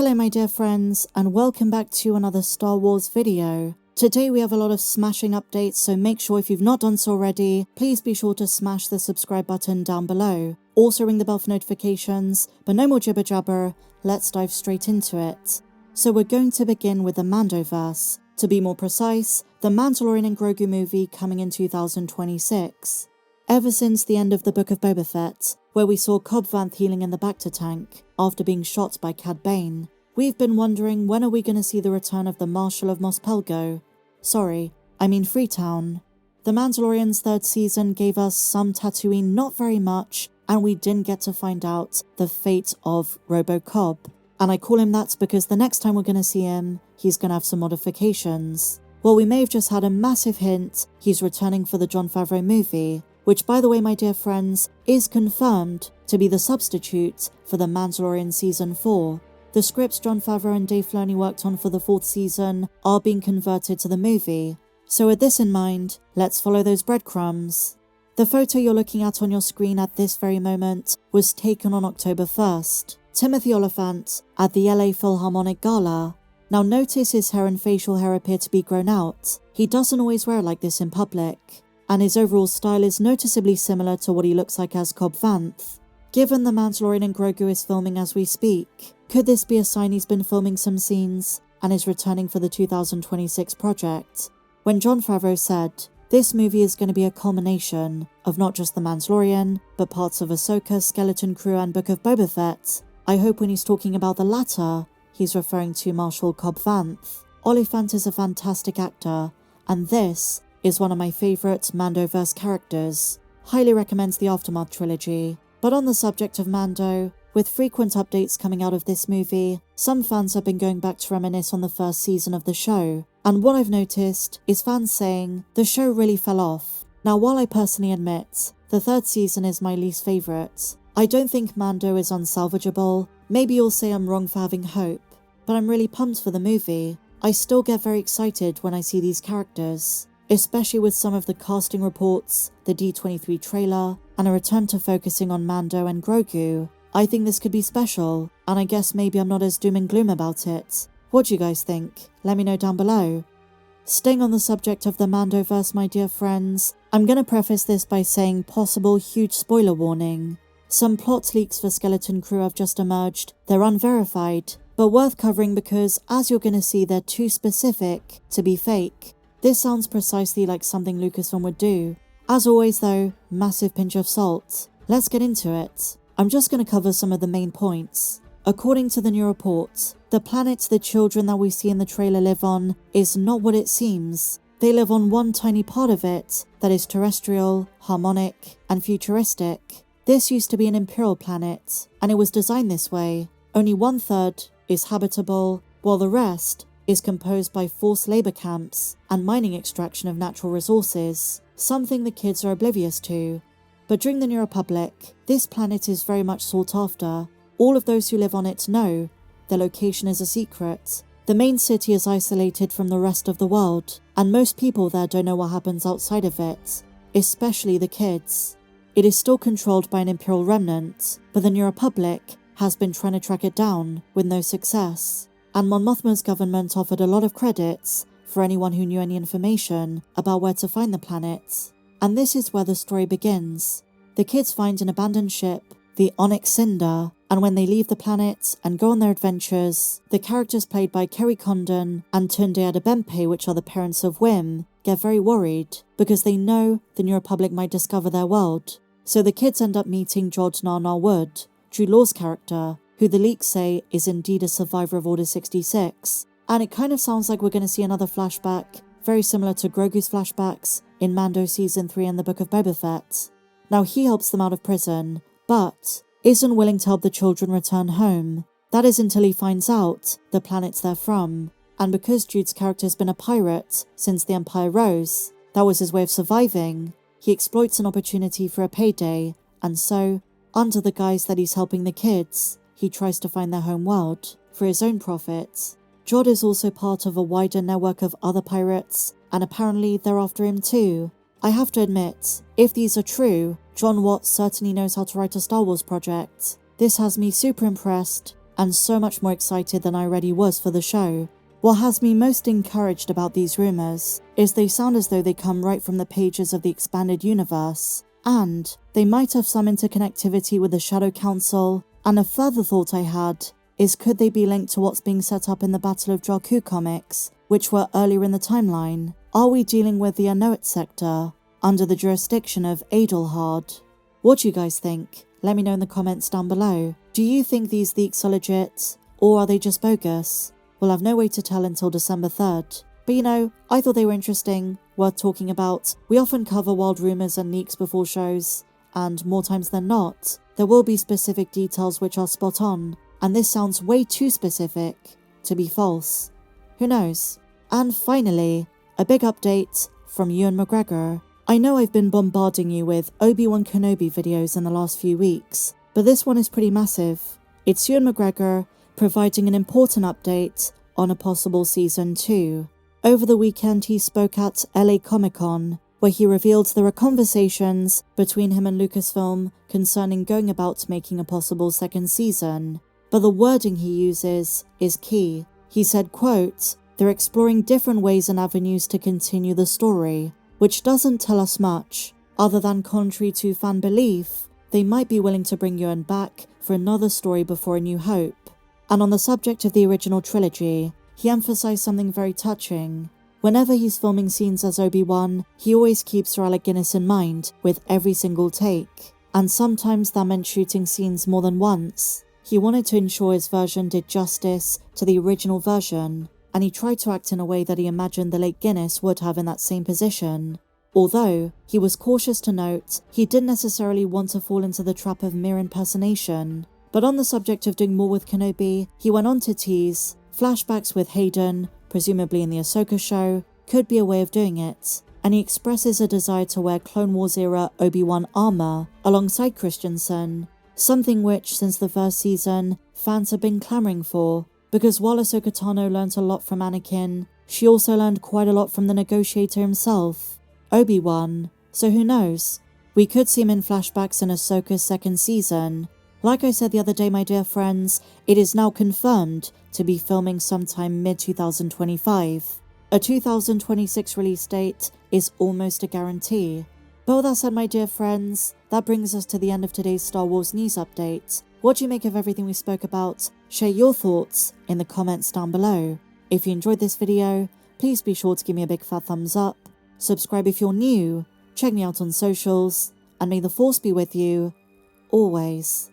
Hello my dear friends, and welcome back to another Star Wars video. Today we have a lot of smashing updates, so make sure if you've not done so already, please be sure to smash the subscribe button down below. Also ring the bell for notifications, but no more jibber jabber, let's dive straight into it. So we're going to begin with the Mandoverse. To be more precise, the Mandalorian and Grogu movie coming in 2026. Ever since the end of the Book of Boba Fett, where we saw Cobb Vanth healing in the Bacta tank after being shot by Cad Bane, we've been wondering when are we going to see the return of the Marshal of Mos Pelgo? Sorry, I mean Freetown. The Mandalorian's third season gave us some Tatooine, not very much, and we didn't get to find out the fate of Robo-Cobb. And I call him that because the next time we're going to see him, he's going to have some modifications. Well, we may have just had a massive hint he's returning for the Jon Favreau movie, which, by the way, my dear friends, is confirmed to be the substitute for The Mandalorian Season 4. The scripts Jon Favreau and Dave Filoni worked on for the fourth season are being converted to the movie. So with this in mind, let's follow those breadcrumbs. The photo you're looking at on your screen at this very moment was taken on October 1st. Timothy Oliphant at the LA Philharmonic Gala. Now notice his hair and facial hair appear to be grown out. He doesn't always wear it like this in public, and his overall style is noticeably similar to what he looks like as Cobb Vanth. Given the Mandalorian and Grogu is filming as we speak, could this be a sign he's been filming some scenes and is returning for the 2026 project? When Jon Favreau said, this movie is going to be a culmination of not just The Mandalorian, but parts of Ahsoka, Skeleton Crew and Book of Boba Fett, I hope when he's talking about the latter, he's referring to Marshal Cobb Vanth. Oliphant is a fantastic actor, and this is one of my favourite Mandoverse characters. Highly recommends the Aftermath trilogy. But on the subject of Mando, with frequent updates coming out of this movie, some fans have been going back to reminisce on the first season of the show, and what I've noticed is fans saying the show really fell off. Now while I personally admit, the third season is my least favourite, I don't think Mando is unsalvageable. Maybe you'll say I'm wrong for having hope, but I'm really pumped for the movie. I still get very excited when I see these characters, especially with some of the casting reports, the D23 trailer, and a return to focusing on Mando and Grogu. I think this could be special, and I guess maybe I'm not as doom and gloom about it. What do you guys think? Let me know down below. Staying on the subject of the Mandoverse, my dear friends, I'm going to preface this by saying possible huge spoiler warning. Some plot leaks for Skeleton Crew have just emerged. They're unverified, but worth covering because, as you're going to see, they're too specific to be fake. This sounds precisely like something Lucasfilm would do. As always though, massive pinch of salt. Let's get into it. I'm just going to cover some of the main points. According to the new report, the planet the children that we see in the trailer live on is not what it seems. They live on one tiny part of it that is terrestrial, harmonic, and futuristic. This used to be an imperial planet, and it was designed this way. Only 1/3 is habitable, while the rest is composed by forced labor camps and mining extraction of natural resources, something the kids are oblivious to. But during the New Republic, this planet is very much sought after. All of those who live on it know their location is a secret. The main city is isolated from the rest of the world, and most people there don't know what happens outside of it, especially the kids. It is still controlled by an Imperial remnant, but the New Republic has been trying to track it down with no success. And Mon Mothma's government offered a lot of credits for anyone who knew any information about where to find the planet. And this is where the story begins. The kids find an abandoned ship, the Onyx Cinder, and when they leave the planet and go on their adventures, the characters played by Kerry Condon and Tunde Adebempe, which are the parents of Wim, get very worried because they know the New Republic might discover their world. So the kids end up meeting George Nar Wood, Drew Law's character, who the leaks say is indeed a survivor of Order 66. And it kind of sounds like we're going to see another flashback, very similar to Grogu's flashbacks in Mando Season 3 and the Book of Boba Fett. Now he helps them out of prison, but isn't willing to help the children return home. That is until he finds out the planet they're from. And because Jude's character has been a pirate since the Empire rose, that was his way of surviving, he exploits an opportunity for a payday, and so, under the guise that he's helping the kids, he tries to find their home world for his own profit. Jod is also part of a wider network of other pirates, and apparently they're after him too. I have to admit, if these are true, John Watts certainly knows how to write a Star Wars project. This has me super impressed, and so much more excited than I already was for the show. What has me most encouraged about these rumours is they sound as though they come right from the pages of the expanded universe, and they might have some interconnectivity with the Shadow Council. And a further thought I had is, could they be linked to what's being set up in the Battle of Jakku comics, which were earlier in the timeline? Are we dealing with the Unknown sector, under the jurisdiction of Adelhard? What do you guys think? Let me know in the comments down below. Do you think these leaks are legit, or are they just bogus? We'll have no way to tell until December 3rd. But you know, I thought they were interesting, worth talking about. We often cover wild rumours and leaks before shows, and more times than not, there will be specific details which are spot on, and this sounds way too specific to be false. Who knows? And finally, a big update from Ewan McGregor. I know I've been bombarding you with Obi-Wan Kenobi videos in the last few weeks, but this one is pretty massive. It's Ewan McGregor providing an important update on a possible Season 2. Over the weekend he spoke at LA Comic-Con, where he revealed there are conversations between him and Lucasfilm concerning going about making a possible second season. But the wording he uses is key. He said, quote, "They're exploring different ways and avenues to continue the story," which doesn't tell us much, other than contrary to fan belief, they might be willing to bring Ewan back for another story before A New Hope. And on the subject of the original trilogy, he emphasized something very touching. Whenever he's filming scenes as Obi-Wan, he always keeps Sir Alec Guinness in mind with every single take, and sometimes that meant shooting scenes more than once. He wanted to ensure his version did justice to the original version, and he tried to act in a way that he imagined the late Guinness would have in that same position. Although, he was cautious to note, he didn't necessarily want to fall into the trap of mere impersonation. But on the subject of doing more with Kenobi, he went on to tease flashbacks with Hayden, presumably in the Ahsoka show, could be a way of doing it, and he expresses a desire to wear Clone Wars era Obi-Wan armor alongside Christensen, something which, since the first season, fans have been clamoring for, because while Ahsoka Tano learnt a lot from Anakin, she also learned quite a lot from the negotiator himself, Obi-Wan. So who knows? We could see him in flashbacks in Ahsoka's second season. Like I said the other day, my dear friends, it is now confirmed to be filming sometime mid-2025. A 2026 release date is almost a guarantee. But with that said, my dear friends, that brings us to the end of today's Star Wars news update. What do you make of everything we spoke about? Share your thoughts in the comments down below. If you enjoyed this video, please be sure to give me a big fat thumbs up. Subscribe if you're new, check me out on socials, and may the Force be with you, always.